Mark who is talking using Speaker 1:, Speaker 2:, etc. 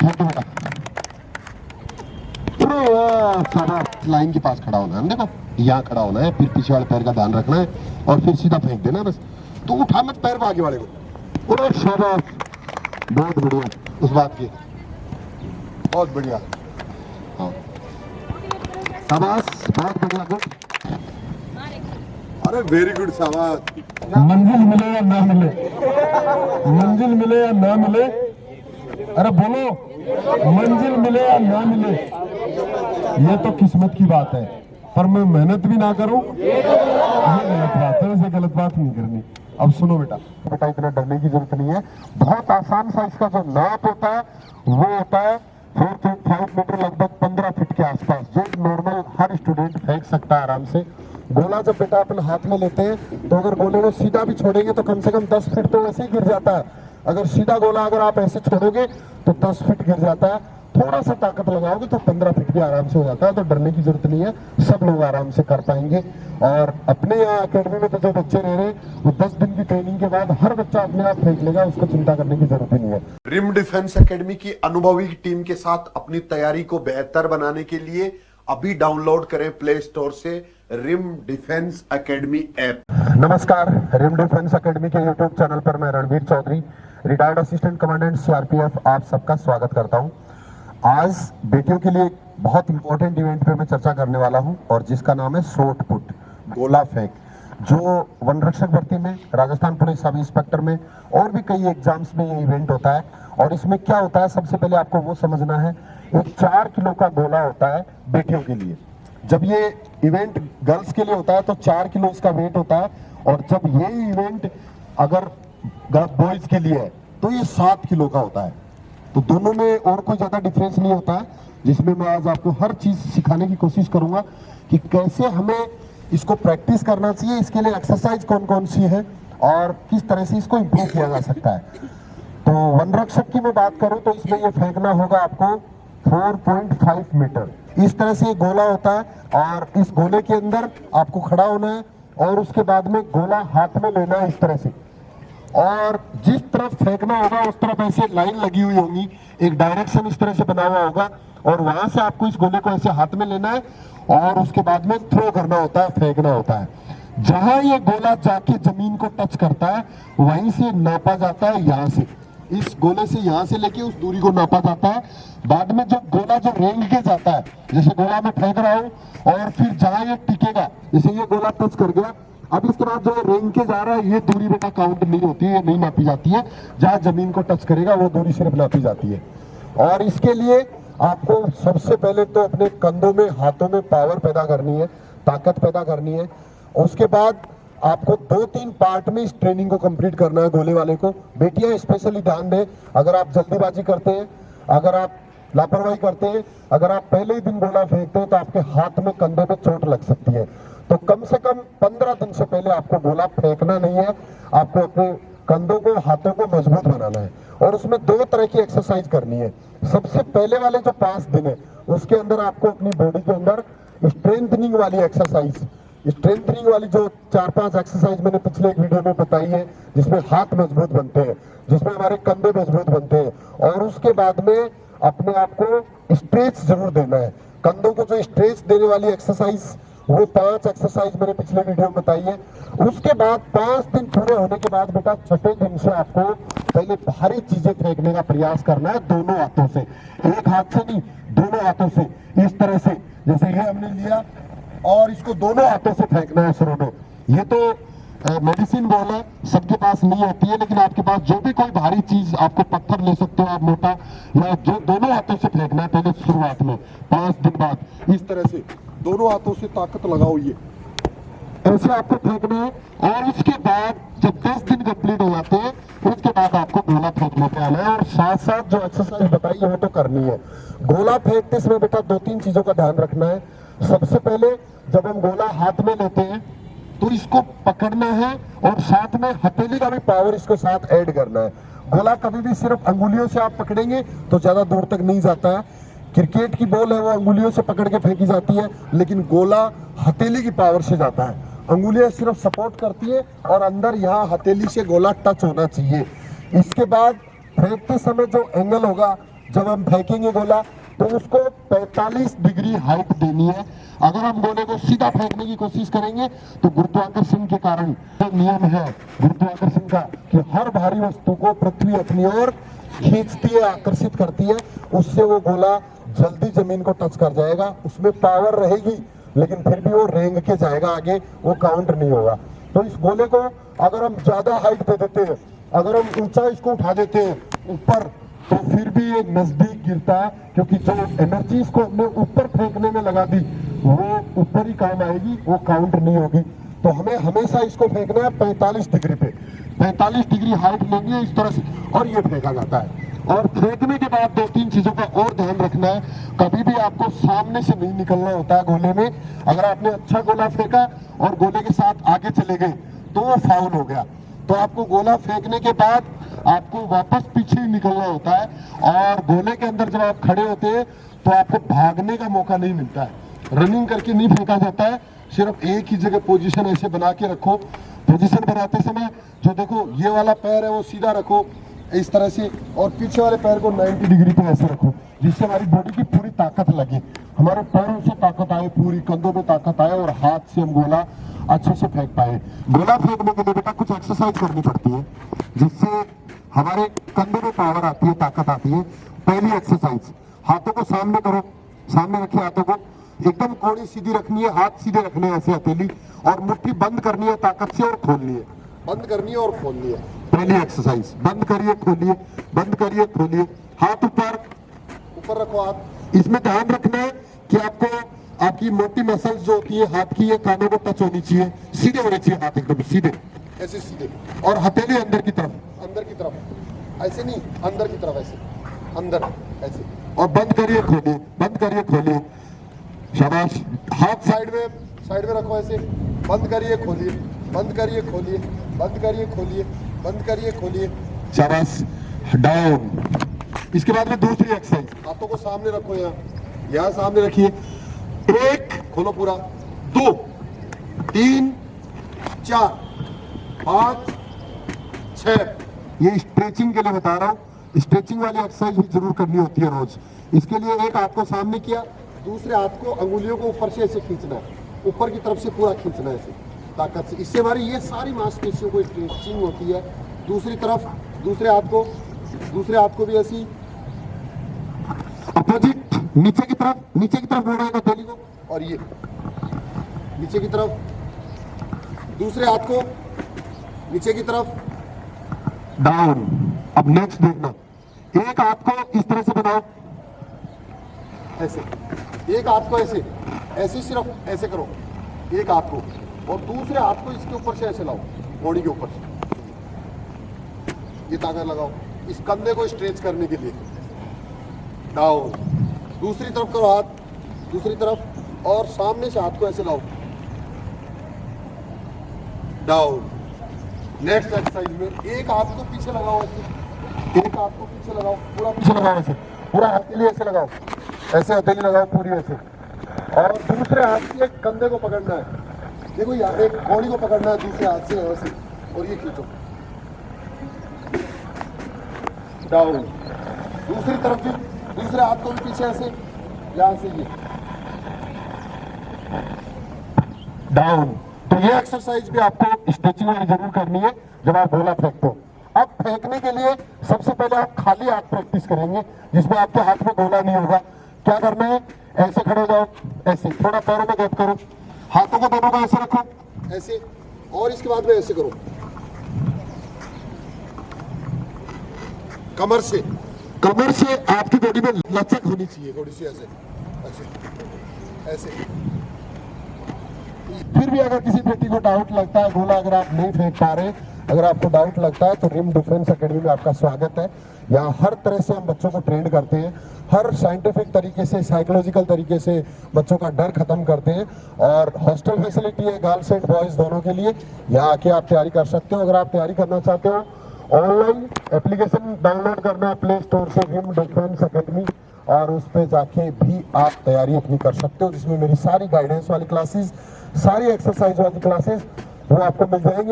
Speaker 1: फेंक दो बेटा। लाइन के पास खड़ा होना है, देखो यहाँ खड़ा होना है, फिर पीछे वाले पैर का ध्यान रखना है और फिर सीधा फेंक देना है बस। तो उठा मत पैर आगे वाले को। और शाबाश, बहुत बढ़िया, उस बात की बहुत बढ़िया। हाँ शाबाश, बहुत बढ़िया, गुड। अरे वेरी गुड, शाबाश।
Speaker 2: मंजिल मिले या ना मिले, मंजिल मिले या ना मिले, अरे बोलो, मंजिल मिले या ना मिले, ये तो किस्मत की बात है, पर मैं मेहनत भी ना करूं ये गलत बात है। वैसे गलत बात नहीं करनी। अब सुनो बेटा,
Speaker 1: बेटा इतना डरने की जरूरत नहीं है, बहुत आसान सा इसका जो नाप होता है वो होता है 4.5 मीटर, लगभग 15 फीट के आसपास, जो नॉर्मल हर स्टूडेंट फेंक सकता है आराम से। गोला जब बेटा अपने हाथ में लेते हैं तो अगर गोले को सीधा भी छोड़ेंगे तो कम से कम 10 फीट तो वैसे ही गिर जाता है। अगर सीधा गोला अगर आप ऐसे छोड़ोगे तो 10 फीट गिर जाता है, थोड़ा सा ताकत लगाओगे तो 15 फीट भी आराम से हो जाता है। तो डरने की जरूरत नहीं है, सब लोग आराम से कर पाएंगे। और अपने यहाँ अकेडमी में तो जो बच्चे रह रहे हैं वो 10 दिन की ट्रेनिंग के बाद हर बच्चा अपने आप फेंक लेगा, उसको चिंता करने की जरूरत ही नहीं है।
Speaker 3: रिम डिफेंस एकेडमी की अनुभवी टीम के साथ अपनी तैयारी को बेहतर बनाने के लिए अभी डाउनलोड करें प्ले स्टोर से रिम डिफेंस एकेडमी ऐप।
Speaker 1: नमस्कार, रिम डिफेंस एकेडमी के यूट्यूब चैनल पर मैं Ranvir Chaudhary, retired assistant commandant CRPF, आप सबका स्वागत करता हूं। आज बेटियों के लिए बहुत इंपॉर्टेंट इवेंट पे मैं चर्चा करने वाला हूं और जिसका नाम है शॉट पुट, गोला फेंक, जो वन रक्षक भर्ती में, राजस्थान पुलिस सब इंस्पेक्टर में और भी कई एग्जाम्स में ये इवेंट होता है। और इसमें क्या होता है, सबसे पहले आपको वो समझना है, एक 4 किलो का गोला होता है बेटियों के लिए। जब ये इवेंट गर्ल्स के लिए होता है तो 4 किलो इसका वेट होता है, और जब ये इवेंट अगर बॉयज के लिए है तो ये 7 किलो का होता है। तो दोनों में और कोई ज्यादा डिफरेंस नहीं होता है, जिसमें मैं आज आपको हर चीज सिखाने की कोशिश करूंगा कि कैसे हमें इसको प्रैक्टिस करना चाहिए, इसके लिए एक्सरसाइज कौन कौन सी है और किस तरह से इसको इम्प्रूव किया जा सकता है। तो वन रक्षक की मैं बात करूं तो इसमें ये फेंकना होगा आपको 4.5 मीटर। इस तरह से ये गोला होता है और इस गोले के अंदर आपको खड़ा होना है और उसके बाद में गोला हाथ में लेना है इस तरह से, और जिस तरफ फेंकना होगा उस तरफ ऐसे लाइन लगी हुई होगी, एक डायरेक्शन इस तरह से बना हुआ होगा और वहां से आपको इस गोले को ऐसे हाथ में लेना है और उसके बाद में थ्रो करना होता है, फेंकना होता है। जहां ये गोला जाके जमीन को टच करता है वहीं से नापा जाता है, यहाँ से इस गोले से यहाँ से लेके उस दूरी को नापा जाता है। बाद में जब गोला जो रेंग के जाता है, जैसे गोला मैं फेंक रहा हूँ और फिर जहां ये टिकेगा, जैसे ये गोला टच कर गया, अब इसके बाद जो रेंग के जा रहा है ये दूरी बेटा काउंट नहीं होती है, ये नहीं नापी जाती है, जहां जमीन को टच करेगा वो दूरी सिर्फ नापी जाती है। और इसके लिए आपको सबसे पहले तो अपने कंधों में, हाथों में पावर पैदा करनी है, ताकत पैदा करनी है। उसके बाद आपको 2-3 पार्ट में इस ट्रेनिंग को कंप्लीट करना है गोले वाले को। बेटियां स्पेशली ध्यान दें, अगर आप जल्दीबाजी करते हैं, अगर आप लापरवाही करते हैं, अगर आप पहले ही दिन गोला फेंकते हैं तो आपके हाथ में, कंधे पे चोट लग सकती है। तो कम से कम 15 दिन से पहले आपको गोला फेंकना नहीं है, आपको अपने कंधों को, हाथों को मजबूत बनाना है। और उसमें 2 तरह की एक्सरसाइज करनी है। सबसे पहले वाले जो 5 दिन है उसके अंदर आपको अपनी बॉडी के अंदर स्ट्रेंथनिंग वाली एक्सरसाइज, स्ट्रेंथनिंग वाली जो 4-5 एक्सरसाइज मैंने पिछले एक वीडियो में बताई है, जिसमें हाथ मजबूत बनते हैं, जिसमें हमारे कंधे मजबूत बनते हैं। और उसके बाद में अपने आप को स्ट्रेच जरूर देना है, कंधों को जो स्ट्रेच देने वाली एक्सरसाइज, वो 5 एक्सरसाइज मैंने पिछले वीडियो में बताई है। उसके बाद 5 दिन पूरे होने के बाद बेटा 6ठे दिन से आपको पहले भारी चीजें फेंकने का प्रयास करना है, दोनों हाथों से, एक हाथ से नहीं, दोनों हाथों से, इस तरह से, जैसे ये हमने लिया और इसको दोनों हाथों से फेंकना है शुरू में। ये तो मेडिसिन बॉल है, सबके पास नहीं होती है, लेकिन आपके पास जो भी कोई भारी चीज, आपको पत्थर ले सकते हो आप मोटा, या जो दोनों हाथों से फेंकना है पहले शुरुआत में। 5 दिन बाद इस तरह से दोनों हाथों से ताकत लगाओ, ये ऐसे आपको फेंकना है। और उसके बाद जब 10 दिन कंप्लीट हो जाते हैं उसके बाद आपको गोला फेंकने पे आना है, और साथ साथ जो एक्सरसाइज बताई है वो तो करनी है। गोला फेंकते समय बेटा 2-3 चीजों का ध्यान रखना है। सबसे पहले जब हम गोला हाथ में लेते हैं तो इसको पकड़ना है और साथ में हथेली का भी पावर इसके साथ ऐड करना है। गोला कभी भी सिर्फ अंगुलियों से आप पकड़ेंगे तो ज्यादा दूर तक नहीं जाता है। क्रिकेट की बॉल है वो अंगुलियों से पकड़ के फेंकी जाती है, लेकिन गोला हथेली की पावर से जाता है। अंगुलियां सिर्फ सपोर्ट करती है और अंदर यहाँ हथेली से गोला टच होना चाहिए। इसके बाद फेंकते समय जो एंगल होगा, जब हम फेंकेंगे गोला तो उसको 45 डिग्री हाइट देनी है। अगर हम गोले को सीधा फेंकने की कोशिश करेंगे तो गुरुत्वाकर्षण के कारण जो नियम है गुरुत्वाकर्षण का कि हर भारी वस्तु को पृथ्वी अपनी ओर खींचती है, आकर्षित करती है, उससे वो गोला जल्दी जमीन को टच कर जाएगा। उसमें पावर रहेगी लेकिन फिर भी वो रेंग के जाएगा आगे, वो काउंट नहीं होगा। तो इस गोले को अगर हम ज्यादा हाइट दे देते हैं, अगर हम ऊंचा इसको उठा देते हैं ऊपर, तो फिर भी ये नजदीक गिरता है, क्योंकि जो एनर्जी इसको हमने ऊपर फेंकने में लगा दी वो ऊपर ही काम आएगी, वो काउंट नहीं होगी। तो हमें हमेशा इसको फेंकना है 45 डिग्री पे, 45 डिग्री हाइट लेंगे इस तरह से और ये फेंका जाता है। और फेंकने के बाद 2-3 चीजों का और ध्यान रखना है, कभी भी आपको सामने से नहीं निकलना होता है गोले में। अगर आपने अच्छा गोला फेंका और गोले के साथ आगे चले गए तो वो फाउल हो गया। तो आपको गोला फेंकने के बाद आपको वापस पीछे ही निकलना होता है, और गोले के अंदर जब आप खड़े होते हैं तो आपको भागने का मौका नहीं मिलता है, रनिंग करके नहीं फेंका जाता है। सिर्फ एक ही जगह पोजीशन ऐसे बना के रखो। पोजीशन बनाते समय जो देखो ये वाला पैर है वो सीधा रखो इस तरह से, और पीछे वाले पैर को 90 डिग्री पे ऐसे रखो, जिससे हमारी बॉडी की पूरी ताकत लगे, हमारे पैरों से ताकत आए, पूरी कंधों पे ताकत आए और हाथ से हम गोला अच्छे से फेंक पाए। गोला फेंकने के लिए बेटा कुछ एक्सरसाइज करनी पड़ती है जिससे हमारे कंधे में पावर आती है, ताकत आती है। पहली एक्सरसाइज, हाथों को सामने करो, सामने रखिए, हाथों को एकदम कोड़ी सीधी रखनी है, हाथ सीधे रखने हैं ऐसे हथेली, और मुट्ठी बंद करनी है ताकत से और खोलनी है, बंद करनी है और खोलनी है। पहली एक्सरसाइज, बंद करिए खोलिए, बंद करिए खोलिए, हाथ ऊपर, ऊपर रखो हाथ। इसमें ध्यान रखना है कि आपको आपकी मोटी मसल्स जो होती है हाथ की, ये कानों को टच होनी चाहिए, सीधे होने चाहिए हाथ, एकदम सीधे, ऐसे सीधे, और हथेली अंदर की तरफ, अंदर की तरफ, ऐसे नहीं, अंदर की तरफ ऐसे, अंदर ऐसे, और बंद करिए खोलिए, बंद करिए खोलिए, शाबाश। हाथ साइड में रखो ऐसे, बंद करिए खोलिए, बंद करिए खोलिए, बंद करिए खोलिए, बंद करिए खोलिए, शाबाश। डाउन। इसके बाद में दूसरी एक्सरसाइज, हाथों को सामने रखो, यहाँ सामने रखिए, 1 खोलो पूरा, 2 3 4 5 6। ये स्ट्रेचिंग के लिए बता रहा हूँ, स्ट्रेचिंग वाली एक्सरसाइज भी जरूर करनी होती है रोज। इसके लिए एक हाथ को सामने किया, दूसरे हाथ को अंगुलियों को ऊपर से ऐसे खींचना है, ऊपर की तरफ से पूरा खींचना है ऐसे ताकत से, इससे हमारी ये सारी मांसपेशियों को स्ट्रेचिंग होती है। दूसरी तरफ, दूसरे हाथ को भी ऐसी अपोजिट, नीचे की तरफ मोड़ना है हथेली को, और ये नीचे की तरफ, दूसरे हाथ को नीचे की तरफ, डाउन। अब नेक्स्ट देखना, एक हाथ को इस तरह से बनाओ, ऐसे, एक हाथ को ऐसे ऐसे, सिर्फ ऐसे करो एक हाथ को, और दूसरे हाथ को इसके ऊपर से ऐसे लाओ, बॉडी के ऊपर से, ये ताकत लगाओ इस कंधे को स्ट्रेच करने के लिए, डाउन। दूसरी तरफ करो हाथ, दूसरी तरफ, और सामने से हाथ को ऐसे लाओ, डाउन। नेक्स्ट एक्सरसाइज में एक हाथ को पीछे लगाओ ऐसे, एक हाथ को पीछे लगाओ, पूरा पीछे लगाओ ऐसे, पूरा हथेली ऐसे लगाओ, ऐसे हथेली लगाओ पूरी ऐसे, और दूसरे हाथ से कंधे को पकड़ना है, देखो यहाँ एक बॉडी को पकड़ना है दूसरे हाथ से ऐसे, और ये खींचो, डाउन। दूसरी तरफ भी, दूसरे हाथ को भी पीछे ऐसे, यहाँ से ये, डाउन। तो ये एक्सरसाइज भी आपको स्ट्रेचिंग वाली जरूर करनी है जब आप गोला फेंकते हो। अब फेंकने के लिए सबसे पहले आप खाली हाथ प्रैक्टिस करेंगे, जिसमें आपके हाथ में गोला नहीं होगा। क्या करना है, ऐसे खड़े हो जाओ, ऐसे थोड़ा पैरों में गैप करो, हाथों को दोनों को ऐसे रखो ऐसे, और इसके बाद में ऐसे करो, कमर से आपकी बॉडी में लचक होनी चाहिए थोड़ी सी, ऐसे ऐसे ऐसे। फिर भी अगर किसी व्यक्ति को डाउट लगता है, गोला अगर आप नहीं फेंक पा रहे, अगर आपको डाउट लगता है, तो रिम डिफेंस एकेडमी में आपका स्वागत है। यहाँ हर तरह से हम बच्चों को ट्रेन करते हैं, हर साइंटिफिक तरीके से, साइकोलॉजिकल तरीके से बच्चों का डर खत्म करते हैं, और हॉस्टल फैसिलिटी है गर्ल्स एंड बॉयज दोनों के लिए। यहाँ आके आप तैयारी कर सकते हो। अगर आप तैयारी करना चाहते हो, ऑनलाइन एप्लीकेशन डाउनलोड करना है प्ले स्टोर से, रिम डिफेंस एकेडमी, और उस पर जाके भी आप तैयारी अपनी कर सकते हो, जिसमें मेरी सारी गाइडेंस वाली क्लासेस, सारी एक्सरसाइज वाली क्लासेस वो आपको मिल जाएंगे।